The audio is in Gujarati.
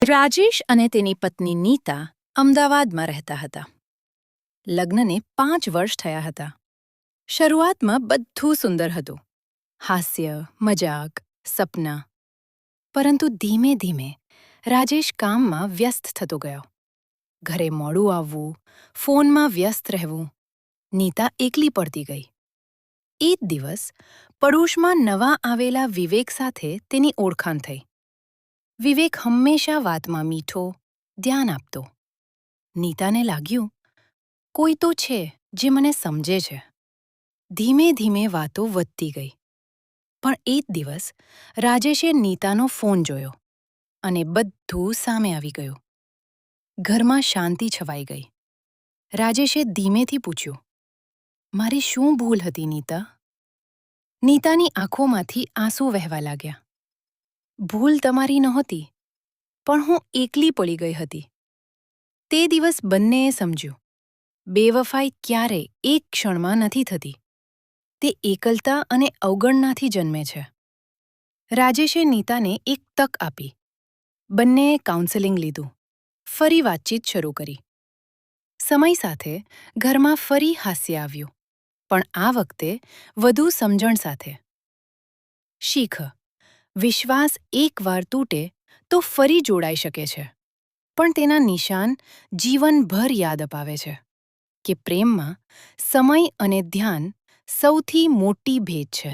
રાજેશ અને તેની પત્ની નીતા અમદાવાદમાં રહેતા હતા. લગ્નને 5 વર્ષ થયા હતા. શરૂઆતમાં બધું સુંદર હતું. હાસ્ય, મજાક, સપના. પરંતુ ધીમે ધીમે રાજેશ કામમાં વ્યસ્ત થતો ગયો. ઘરે મોડું આવવું, ફોનમાં વ્યસ્ત રહેવું. નીતા એકલી પડતી ગઈ. એક દિવસ પડોશમાં નવા આવેલા વિવેક સાથે તેની ઓળખાણ થઈ. વિવેક હંમેશા વાતમાં મીઠો, ધ્યાન આપતો. નીતાને લાગ્યું, કોઈ તો છે જે મને સમજે છે. ધીમે ધીમે વાતો વધતી ગઈ. પણ એક દિવસ રાજેશે નીતાનો ફોન જોયો અને બધું સામે આવી ગયું. ઘરમાં શાંતિ છવાઈ ગઈ. રાજેશે ધીમેથી પૂછ્યું, મારી શું ભૂલ હતી નીતા? નીતાની આંખોમાંથી આંસુ વહેવા લાગ્યા. ભૂલ તમારી નહોતી, પણ હું એકલી પડી ગઈ હતી. તે દિવસ બંનેએ સમજ્યું, બેવફાઈ ક્યારેય એક ક્ષણમાં નથી થતી. તે એકલતા અને અવગણનાથી જન્મે છે. રાજેશે નીતાને એક તક આપી. બંનેએ કાઉન્સેલિંગ લીધું. ફરી વાતચીત શરૂ કરી. સમય સાથે ઘરમાં ફરી હાસ્ય આવ્યું, પણ આ વખતે વધુ સમજણ સાથે. શીખ: વિશ્વાસ એકવાર તૂટે તો ફરી જોડાઈ શકે છે, પણ તેના નિશાન જીવનભર યાદ અપાવે છે કે પ્રેમમાં સમય અને ધ્યાન સૌથી મોટી ભેટ છે.